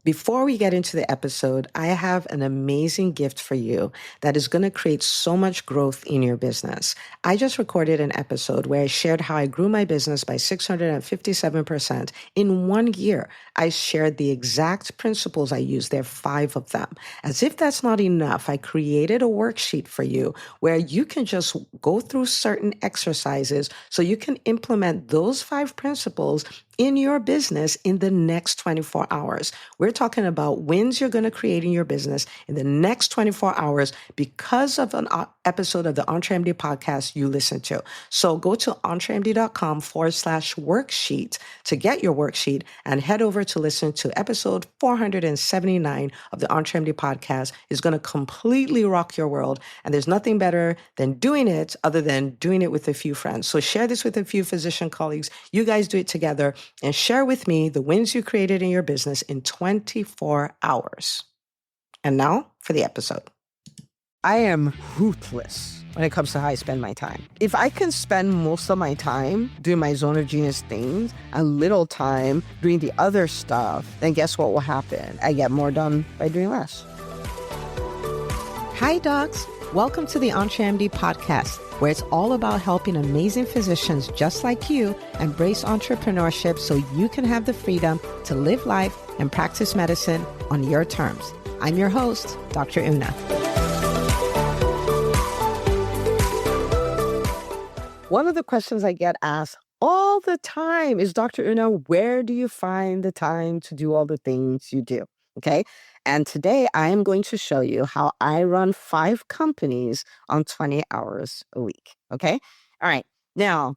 Before we get into the episode, I have an amazing gift for you that is going to create so much growth in your business. I just recorded an episode where I shared how I grew my business by 657% in 1 year. I shared the exact principles I used. There are 5 of them. As if that's not enough, I created a worksheet for you where you can just go through certain exercises so you can implement those 5 principles in your business in the next 24 hours. We're talking about wins you're going to create in your business in the next 24 hours because of an episode of the EntreMD podcast you listen to. So go to entremd.com/worksheet to get your worksheet and head over to listen to episode 479 of the EntreMD podcast. Is going to completely rock your world. And there's nothing better than doing it other than doing it with a few friends. So share this with a few physician colleagues. You guys do it together and share with me the wins you created in your business in 24 hours. And now for the episode. I am ruthless when it comes to how I spend my time. If I can spend most of my time doing my zone of genius things and little time doing the other stuff, then guess what will happen? I get more done by doing less. Hi, docs. Welcome to the EntreMD podcast, where it's all about helping amazing physicians just like you embrace entrepreneurship so you can have the freedom to live life and practice medicine on your terms. I'm your host, Dr. Una. One of the questions I get asked all the time is, Dr. Una, where do you find the time to do all the things you do? Okay. And today I am going to show you how I run 5 companies on 20 hours a week. Okay. All right. Now,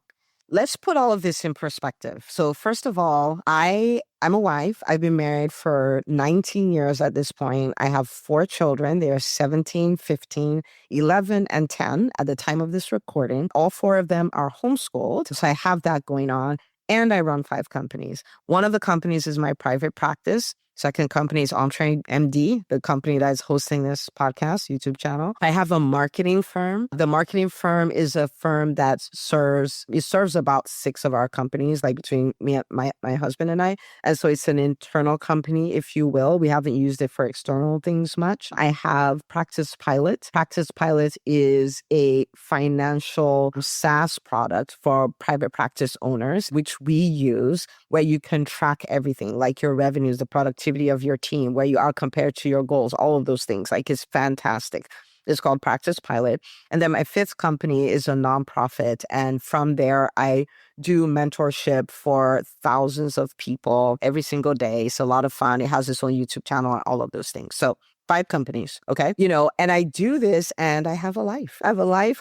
let's put all of this in perspective. So first of all, I'm a wife. I've been married for 19 years at this point. I have 4 children. They are 17, 15, 11, and 10 at the time of this recording. All 4 of them are homeschooled. So I have that going on. And I run 5 companies. One of the companies is my private practice. Second company is EntreMD, the company that is hosting this podcast, YouTube channel. I have a marketing firm. The marketing firm is a firm that serves about 6 of our companies, like between me and my husband and I. And so it's an internal company, if you will. We haven't used it for external things much. I have Practice Pilot. Practice Pilot is a financial SaaS product for private practice owners, which we use, where you can track everything, like your revenues, the productivity of your team, where you are compared to your goals, all of those things. Like, it's fantastic. It's called Practice Pilot. And then my 5th company is a nonprofit. And from there, I do mentorship for thousands of people every single day. It's a lot of fun. It has its own YouTube channel and all of those things. So 5 companies, okay? And I do this and I have a life. I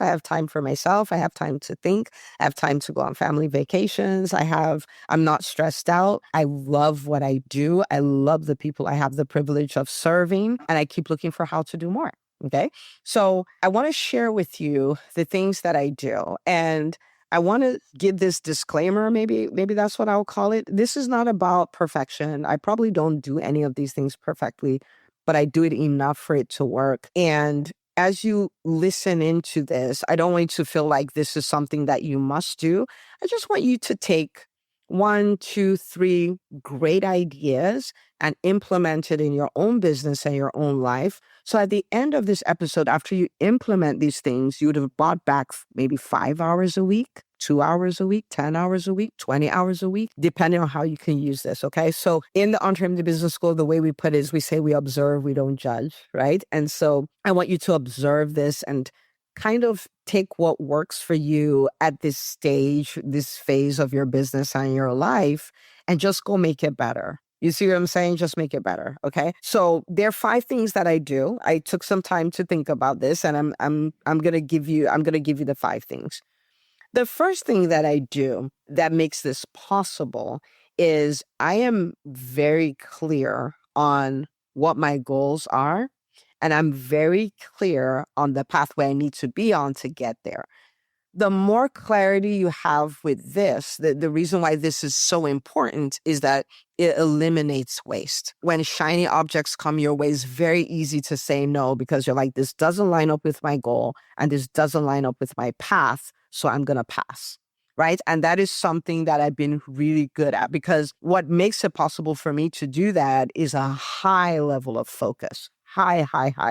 have time for myself. I have time to think. I have time to go on family vacations. I'm not stressed out. I love what I do. I love the people I have the privilege of serving, and I keep looking for how to do more. Okay. So I want to share with you the things that I do. And I want to give this disclaimer, maybe that's what I'll call it. This is not about perfection. I probably don't do any of these things perfectly, but I do it enough for it to work. And as you listen into this, I don't want you to feel like this is something that you must do. I just want you to take 1, 2, 3 great ideas and implement it in your own business and your own life. So at the end of this episode, after you implement these things, you would have bought back maybe 5 hours a week, 2 hours a week, 10 hours a week, 20 hours a week, depending on how you can use this, okay? So in the EntreMD Business School, the way we put it is we say we observe, we don't judge, right? And so I want you to observe this and kind of take what works for you at this stage, this phase of your business and your life, and just go make it better. You see what I'm saying? Just make it better. Okay. So there are 5 things that I do. I took some time to think about this, and I'm gonna give you the 5 things. The first thing that I do that makes this possible is I am very clear on what my goals are, and I'm very clear on the pathway I need to be on to get there. The more clarity you have with this, the reason why this is so important is that it eliminates waste. When shiny objects come your way, it's very easy to say no because you're like, this doesn't line up with my goal and this doesn't line up with my path, so I'm going to pass. right? And that is something that I've been really good at, because what makes it possible for me to do that is a high level of focus, high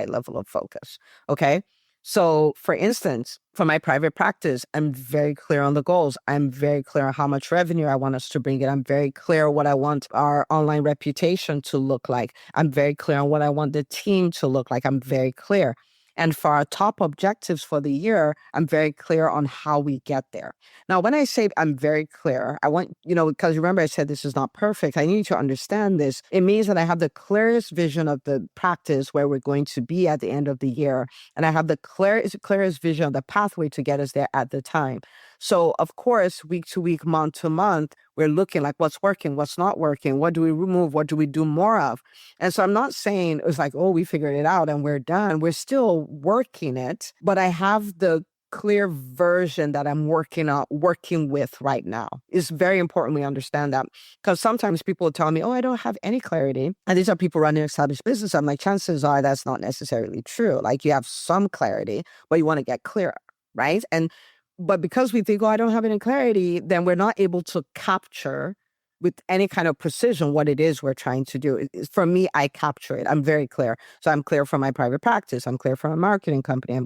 level of focus. Okay. So for instance, for my private practice, I'm very clear on the goals. I'm very clear on how much revenue I want us to bring in. I'm very clear what I want our online reputation to look like. I'm very clear on what I want the team to look like. I'm very clear. And for our top objectives for the year, I'm very clear on how we get there. Now, when I say I'm very clear, I want, because remember I said this is not perfect. I need you to understand this. It means that I have the clearest vision of the practice where we're going to be at the end of the year. And I have the clearest vision of the pathway to get us there at the time. So, of course, week to week, month to month, we're looking like what's working, what's not working, what do we remove, what do we do more of? And so I'm not saying it's like, oh, we figured it out and we're done. We're still working it, but I have the clear version that I'm working with right now. It's very important we understand that, because sometimes people will tell me, oh, I don't have any clarity. And these are people running established business. I'm like, chances are that's not necessarily true. Like, you have some clarity, but you want to get clearer, right? But because we think, oh, I don't have any clarity, then we're not able to capture with any kind of precision what it is we're trying to do. For me, I capture it. I'm very clear. So I'm clear for my private practice. I'm clear for my marketing company.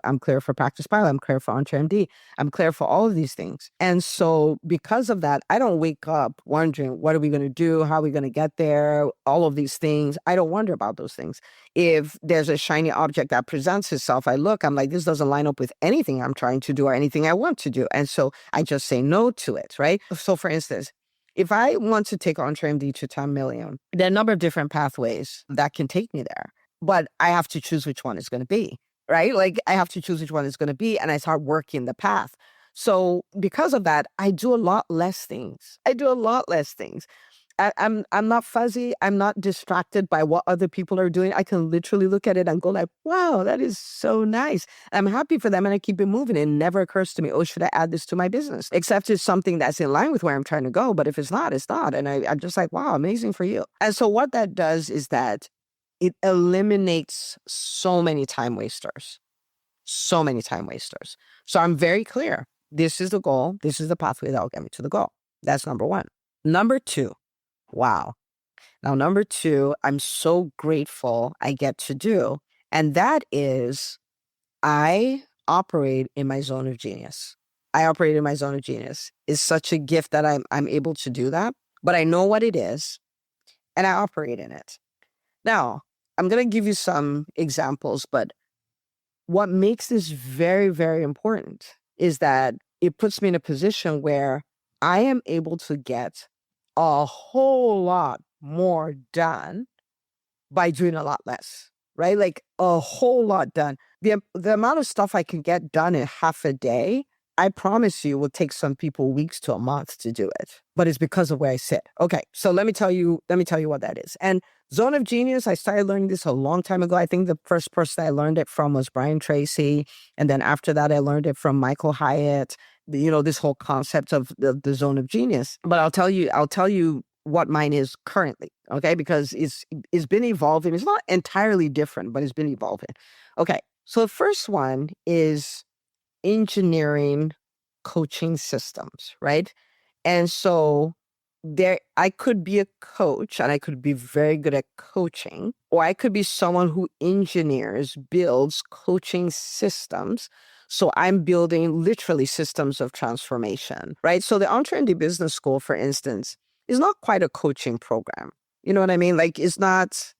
I'm clear for Practice Pilot. I'm clear for EntreMD. I'm clear for all of these things. And so because of that, I don't wake up wondering, what are we going to do? How are we going to get there? All of these things. I don't wonder about those things. If there's a shiny object that presents itself, I'm like, this doesn't line up with anything I'm trying to do or anything I want to do. And so I just say no to it, right? So for instance, if I want to take EntreMD to 10 million, there are a number of different pathways that can take me there, but I have to choose which one it's going to be, right? Like, I have to choose which one it's going to be, and I start working the path. So because of that, I do a lot less things. I'm not fuzzy. I'm not distracted by what other people are doing. I can literally look at it and go like, wow, that is so nice. I'm happy for them, and I keep it moving. It never occurs to me, oh, should I add this to my business? Except it's something that's in line with where I'm trying to go. But if it's not, it's not. And I'm just like, wow, amazing for you. And so what that does is that it eliminates so many time wasters. So many time wasters. So I'm very clear. This is the goal. This is the pathway that will get me to the goal. That's number one. Number two. Wow. Now, number two, I'm so grateful I get to do, and that is I operate in my zone of genius. I operate in my zone of genius. It's such a gift that I'm able to do that, but I know what it is, and I operate in it. Now, I'm going to give you some examples, but what makes this very, very important is that it puts me in a position where I am able to get a whole lot more done by doing a lot less, right? Like, a whole lot done. The amount of stuff I can get done in half a day, I promise you, will take some people weeks to a month to do it. But it's because of where I sit. Okay, so let me tell you what that is. And Zone of Genius, I started learning this a long time ago. I think the first person I learned it from was Brian Tracy. And then after that, I learned it from Michael Hyatt. This whole concept of the Zone of Genius. But I'll tell you what mine is currently, okay? Because it's been evolving. It's not entirely different, but it's been evolving. Okay, so the first one is engineering coaching systems, right? And so I could be a coach and I could be very good at coaching, or I could be someone who builds coaching systems. So I'm building literally systems of transformation, right? So the EntreMD Business School, for instance, is not quite a coaching program. You know what I mean? Like, it's not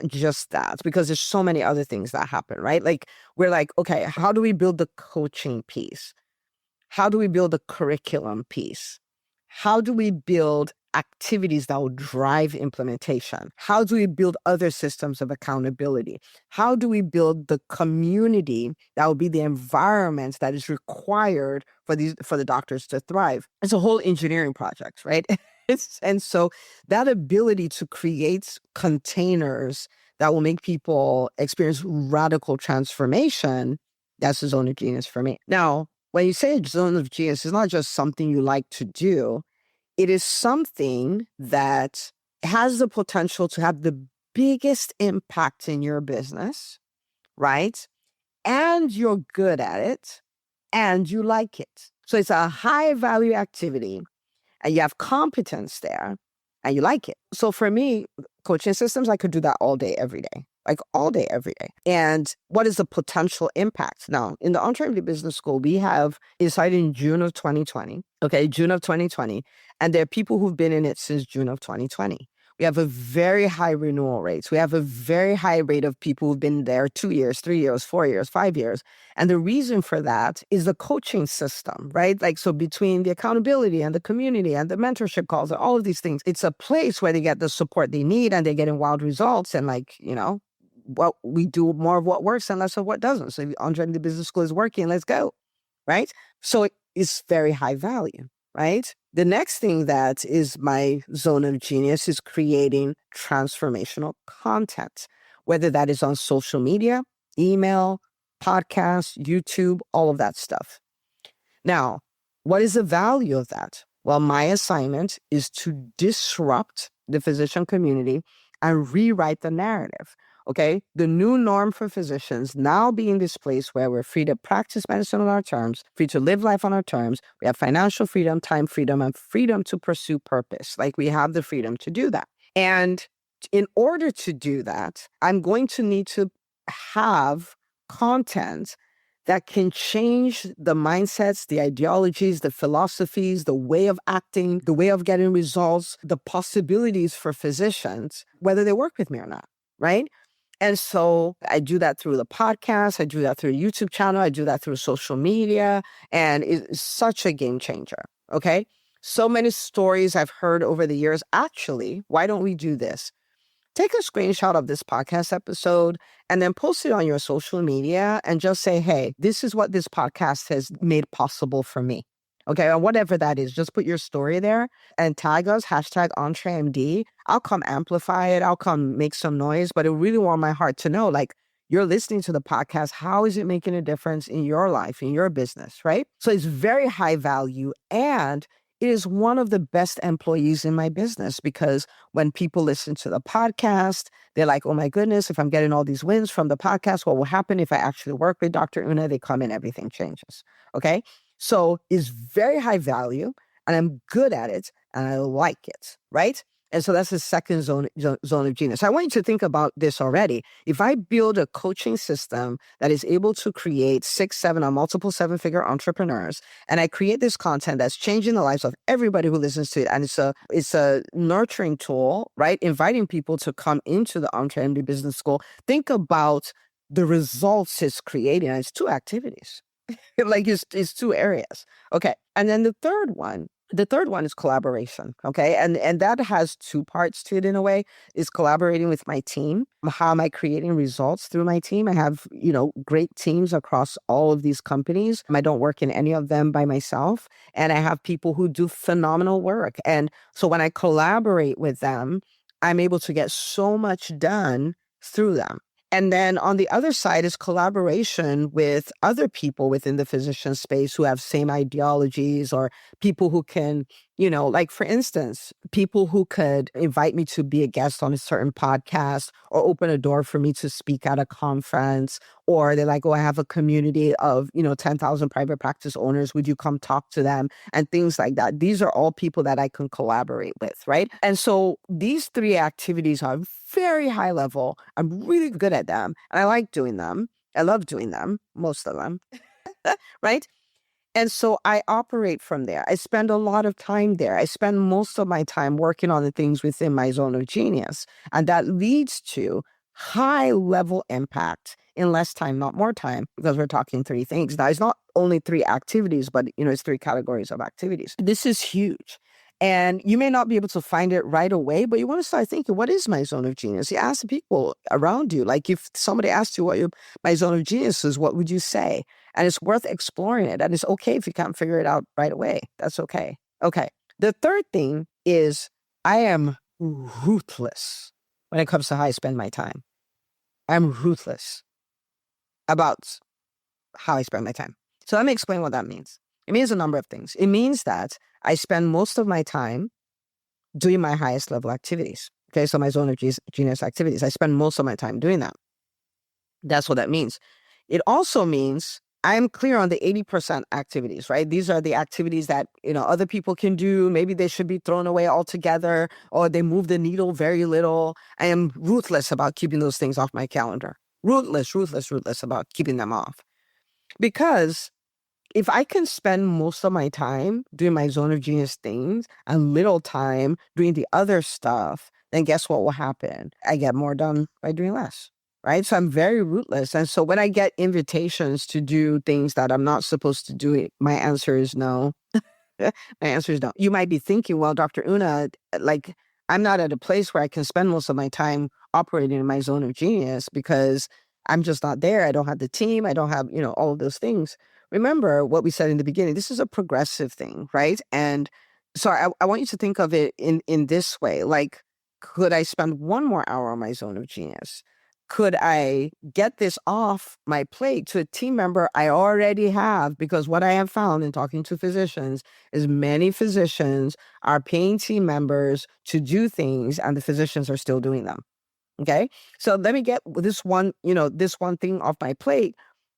just that, because there's so many other things that happen, right? Like, we're like, okay, how do we build the coaching piece? How do we build the curriculum piece? How do we build activities that will drive implementation? How do we build other systems of accountability? How do we build the community that will be the environment that is required for the doctors to thrive? It's a whole engineering project, right? And so that ability to create containers that will make people experience radical transformation, that's the zone of genius for me. Now, when you say a zone of genius, it's not just something you like to do. It is something that has the potential to have the biggest impact in your business, right? And you're good at it and you like it. So it's a high value activity and you have competence there and you like it. So for me, coaching systems, I could do that all day, every day, like all day, every day. And what is the potential impact? Now, in the EntreMD Business School, we have decided in June of 2020, okay, June of 2020, and there are people who've been in it since June of 2020. We have a very high renewal rates. We have a very high rate of people who've been there 2 years, 3 years, 4 years, 5 years. And the reason for that is the coaching system, right? Like, so between the accountability and the community and the mentorship calls and all of these things, it's a place where they get the support they need and they're getting wild results. And like, what we do more of what works and less of what doesn't. So if EntreMD Business School is working, let's go, right? So it is very high value, right? The next thing that is my zone of genius is creating transformational content, whether that is on social media, email, podcasts, YouTube, all of that stuff. Now, what is the value of that? Well, my assignment is to disrupt the physician community and rewrite the narrative. Okay. The new norm for physicians now being this place where we're free to practice medicine on our terms, free to live life on our terms. We have financial freedom, time freedom, and freedom to pursue purpose. Like we have the freedom to do that. And in order to do that, I'm going to need to have content that can change the mindsets, the ideologies, the philosophies, the way of acting, the way of getting results, the possibilities for physicians, whether they work with me or not, right? And so I do that through the podcast, I do that through a YouTube channel, I do that through social media, and it's such a game changer, okay? So many stories I've heard over the years. Actually, why don't we do this? Take a screenshot of this podcast episode and then post it on your social media and just say, hey, this is what this podcast has made possible for me. Okay, or whatever that is, just put your story there and tag us, hashtag EntreMD. I'll come amplify it. I'll come make some noise, but it really warmed my heart to know, like, you're listening to the podcast. How is it making a difference in your life, in your business, right? So it's very high value and it is one of the best employees in my business because when people listen to the podcast, they're like, oh my goodness, if I'm getting all these wins from the podcast, what will happen if I actually work with Dr. Una? They come in, everything changes. Okay. So it's very high value and I'm good at it and I like it. Right. And so that's the second zone of genius. I want you to think about this already. If I build a coaching system that is able to create 6, 7, or multiple 7-figure entrepreneurs, and I create this content that's changing the lives of everybody who listens to it, and it's a nurturing tool, right? Inviting people to come into the EntreMD Business School. Think about the results it's creating. And it's 2 activities. Like it's 2 areas. Okay. And then the third one is collaboration. Okay. And that has 2 parts to it in a way, is collaborating with my team. How am I creating results through my team? I have, great teams across all of these companies. I don't work in any of them by myself. And I have people who do phenomenal work. And so when I collaborate with them, I'm able to get so much done through them. And then on the other side is collaboration with other people within the physician space who have same ideologies, or people who can, like for instance, people who could invite me to be a guest on a certain podcast or open a door for me to speak at a conference, or they're like, oh, I have a community of, 10,000 private practice owners. Would you come talk to them? And things like that. These are all people that I can collaborate with, right? And so these 3 activities are very high level. I'm really good at them. And I like doing them. I love doing them, most of them, right? And so I operate from there. I spend a lot of time there. I spend most of my time working on the things within my zone of genius. And that leads to high level impact in less time, not more time, because we're talking 3 things. Now, it's not only 3 activities, but it's 3 categories of activities. This is huge. And you may not be able to find it right away, but you want to start thinking, what is my zone of genius? You ask the people around you. Like if somebody asked you what my zone of genius is, what would you say? And it's worth exploring it. And it's okay if you can't figure it out right away. That's okay. Okay. The third thing is I am ruthless when it comes to how I spend my time. I'm ruthless about how I spend my time. So let me explain what that means. It means a number of things. It means that I spend most of my time doing my highest level activities. Okay, so my zone of genius activities. I spend most of my time doing that. That's what that means. It also means I'm clear on the 80% activities, right? These are the activities that, other people can do. Maybe they should be thrown away altogether, or they move the needle very little. I am ruthless about keeping those things off my calendar. Ruthless, ruthless, ruthless about keeping them off. Because if I can spend most of my time doing my zone of genius things and little time doing the other stuff, then guess what will happen? I get more done by doing less, right? So I'm very ruthless. And so when I get invitations to do things that I'm not supposed to do, my answer is no. My answer is no. You might be thinking, well, Dr. Una, like, I'm not at a place where I can spend most of my time operating in my zone of genius because I'm just not there. I don't have the team. I don't have, all of those things. Remember what we said in the beginning. This is a progressive thing, right? And so I want you to think of it in this way. Like, could I spend one more hour on my zone of genius? Could I get this off my plate to a team member I already have? Because what I have found in talking to physicians is many physicians are paying team members to do things and the physicians are still doing them. Okay. So let me get this one thing off my plate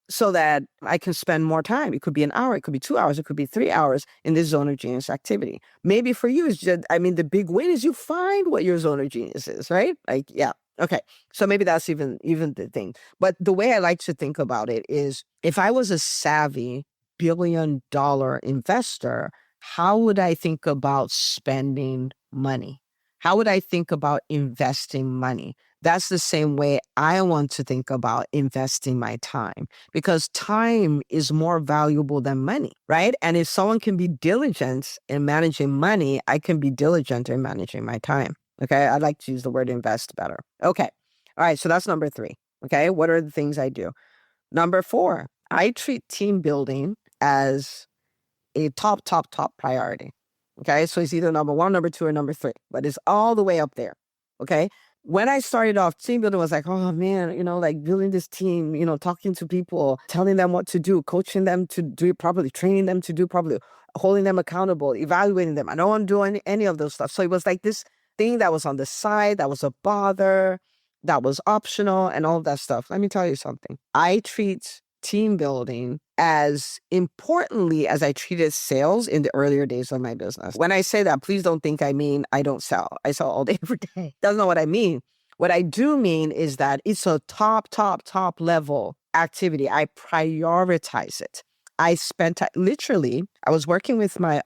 so that I can spend more time. It could be an hour, it could be 2 hours, it could be 3 hours in this zone of genius activity. Maybe for you, it's just, the big win is you find what your zone of genius is, right? Like, yeah. Okay. So maybe that's even the thing. But the way I like to think about it is if I was a savvy $1 billion investor, how would I think about spending money? How would I think about investing money? That's the same way I want to think about investing my time because time is more valuable than money, right? And if someone can be diligent in managing money, I can be diligent in managing my time. Okay. I'd like to use the word invest better. Okay. All right. So that's number 3. Okay. What are the things I do? Number 4, I treat team building as a top priority. Okay. So it's either number 1, number 2, or number 3, but it's all the way up there. Okay. When I started off, team building was like, oh man, like building this team, talking to people, telling them what to do, coaching them to do it properly, training them to do properly, holding them accountable, evaluating them. I don't want to do any of those stuff. So it was like this thing that was on the side, that was a bother, that was optional, and all of that stuff. Let me tell you something. I treat team building as importantly as I treated sales in the earlier days of my business. When I say that, please don't think I mean I don't sell. I sell all day, every day. That's not what I mean. What I do mean is that it's a top level activity. I prioritize it. I spent literally, I was working with my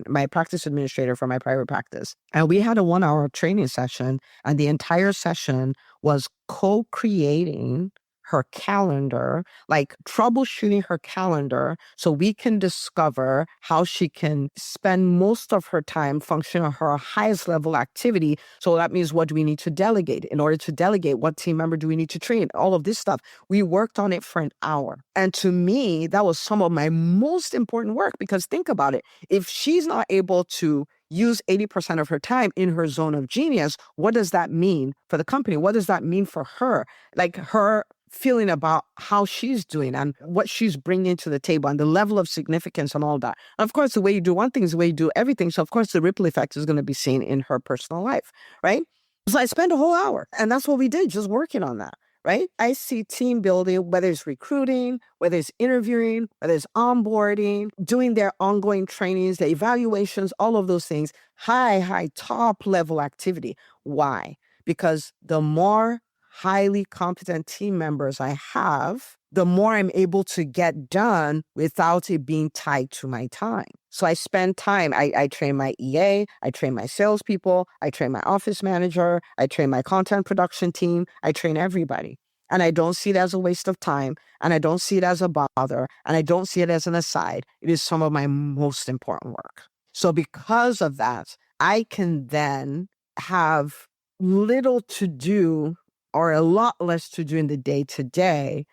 my practice administrator for my private practice, and we had a 1-hour training session, and the entire session was co-creating her calendar, like troubleshooting her calendar so we can discover how she can spend most of her time functioning on her highest level activity. So that means, what do we need to delegate? In order to delegate, what team member do we need to train? All of this stuff. We worked on it for an hour. And to me, that was some of my most important work, because think about it. If she's not able to use 80% of her time in her zone of genius, what does that mean for the company? What does that mean for her? Like, her feeling about how she's doing and what she's bringing to the table and the level of significance and all that. And of course, the way you do one thing is the way you do everything. So of course, the ripple effect is going to be seen in her personal life, right? So I spent a whole hour, and that's what we did, just working on that, right? I see team building, whether it's recruiting, whether it's interviewing, whether it's onboarding, doing their ongoing trainings, the evaluations, all of those things, high, top level activity. Why? Because the more highly competent team members I have, the more I'm able to get done without it being tied to my time. So I spend time. I train my EA, I train my salespeople, I train my office manager, I train my content production team, I train everybody. And I don't see it as a waste of time, and I don't see it as a bother, and I don't see it as an aside. It is some of my most important work. So because of that, I can then have little to do, or a lot less to do in the day to day,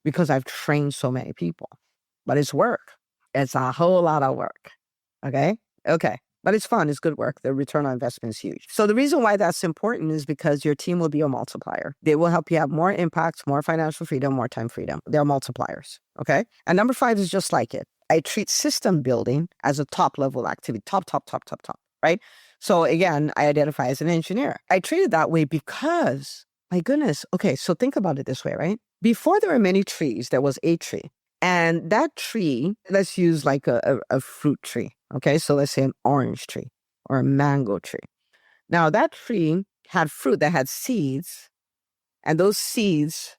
because I've trained so many people. But it's work. It's a whole lot of work. Okay. But it's fun. It's good work. The return on investment is huge. So the reason why that's important is because your team will be a multiplier. They will help you have more impact, more financial freedom, more time freedom. They're multipliers. Okay. And number 5 is just like it. I treat system building as a top level activity. Top. Right. So again, I identify as an engineer. I treat it that way because, my goodness. Okay. So think about it this way, right? Before there were many trees, there was a tree. And that tree, let's use like a fruit tree. Okay. So let's say an orange tree or a mango tree. Now that tree had fruit that had seeds, and those seeds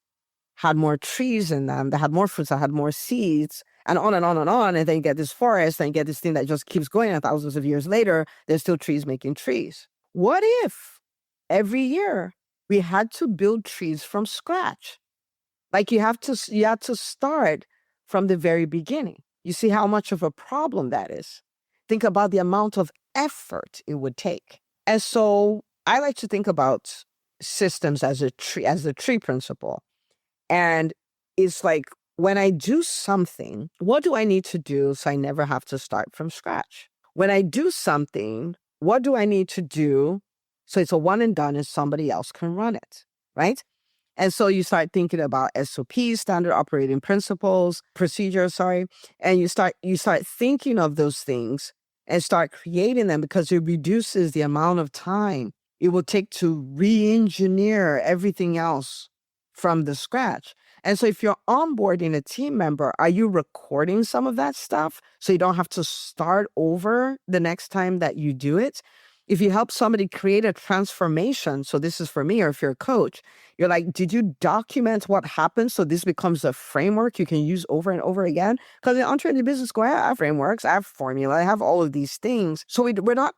had more trees in them that had more fruits that had more seeds, and on and on and on. And then you get this forest, and you get this thing that just keeps going. And thousands of years later, there's still trees making trees. What if every year we had to build trees from scratch? Like you had to start from the very beginning. You see how much of a problem that is. Think about the amount of effort it would take. And so I like to think about systems as a tree, as the tree principle. And it's like when I do something, what do I need to do so I never have to start from scratch? When I do something, what do I need to do so it's a one and done and somebody else can run it, right? And so you start thinking about SOPs, standard operating principles, procedures, and you start thinking of those things and start creating them, because it reduces the amount of time it will take to re-engineer everything else from the scratch. And so if you're onboarding a team member, are you recording some of that stuff so you don't have to start over the next time that you do it? If you help somebody create a transformation, so this is for me, or if you're a coach, you're like, did you document what happened so this becomes a framework you can use over and over again? Because in EntreMD Business School, I have frameworks, I have formula, I have all of these things. So we're not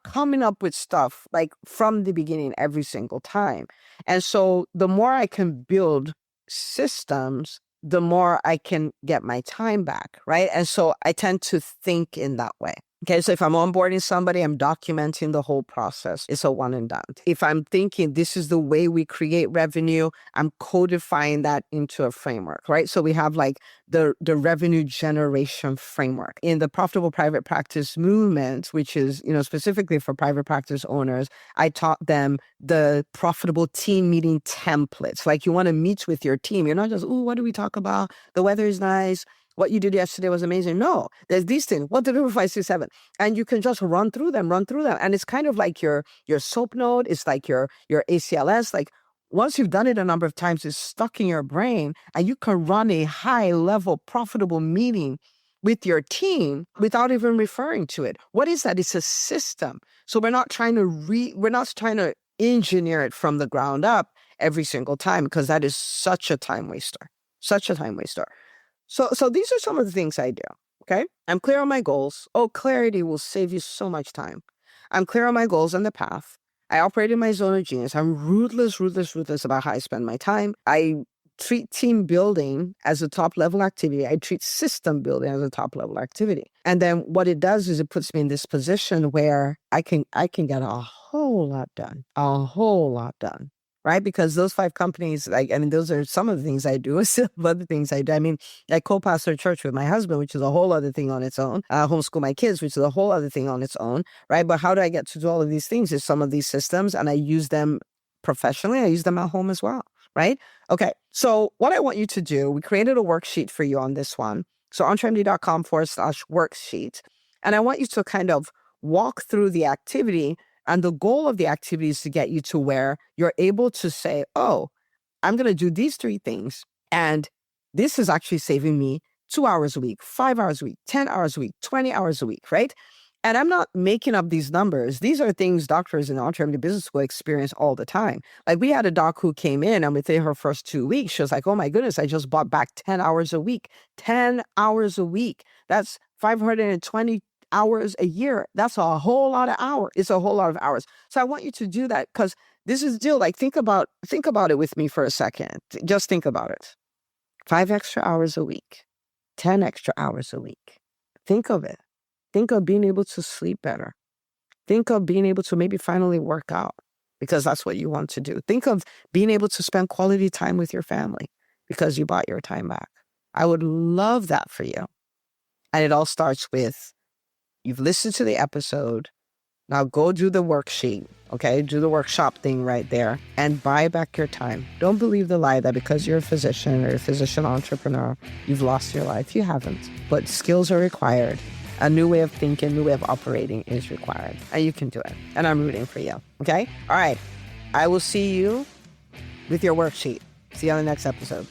coming up with stuff like from the beginning every single time. And so the more I can build systems, the more I can get my time back, right? And so I tend to think in that way. Okay, so if I'm onboarding somebody, I'm documenting the whole process. It's a one and done. If I'm thinking this is the way we create revenue, I'm codifying that into a framework, right? So we have like the revenue generation framework. In the profitable private practice movement, which is, specifically for private practice owners, I taught them the profitable team meeting templates. Like you want to meet with your team. You're not just, oh, what do we talk about? The weather is nice. What you did yesterday was amazing. No, there's these things. 1, 2, 3, 4, 5, 6, 7. And you can just run through them. And it's kind of like your SOAP note. It's like your ACLS. Like once you've done it a number of times, it's stuck in your brain, and you can run a high level profitable meeting with your team without even referring to it. What is that? It's a system. So we're not trying to engineer it from the ground up every single time, because that is such a time waster. So these are some of the things I do, okay? I'm clear on my goals. Oh, clarity will save you so much time. I'm clear on my goals and the path. I operate in my zone of genius. I'm ruthless about how I spend my time. I treat team building as a top level activity. I treat system building as a top level activity. And then what it does is it puts me in this position where I can get a whole lot done. Right? Because those 5 companies, those are some of the things I do. Some other things I do. I co-pastor a church with my husband, which is a whole other thing on its own. Homeschool my kids, which is a whole other thing on its own. Right? But how do I get to do all of these things? Is some of these systems, and I use them professionally. I use them at home as well. Right? Okay. So what I want you to do, we created a worksheet for you on this one. So EntreMD.com/worksheet. And I want you to kind of walk through the activity. And the goal of the activity is to get you to where you're able to say, oh, I'm going to do these 3 things. And this is actually saving me 2 hours a week, 5 hours a week, 10 hours a week, 20 hours a week, right? And I'm not making up these numbers. These are things doctors in the EntreMD Business School experience all the time. Like we had a doc who came in, and within her first 2 weeks, she was like, oh my goodness, I just bought back 10 hours a week. 10 hours a week. That's 520 hours a year. That's a whole lot of hours. It's a whole lot of hours. So I want you to do that, because this is still like, think about it with me for a second. Just think about it. 5 extra hours a week, 10 extra hours a week. Think of it. Think of being able to sleep better. Think of being able to maybe finally work out, because that's what you want to do. Think of being able to spend quality time with your family because you bought your time back. I would love that for you. And it all starts with, you've listened to the episode. Now go do the worksheet, okay? Do the workshop thing right there and buy back your time. Don't believe the lie that because you're a physician or a physician entrepreneur, you've lost your life. You haven't. But skills are required. A new way of thinking, new way of operating is required. And you can do it. And I'm rooting for you, okay? All right. I will see you with your worksheet. See you on the next episode.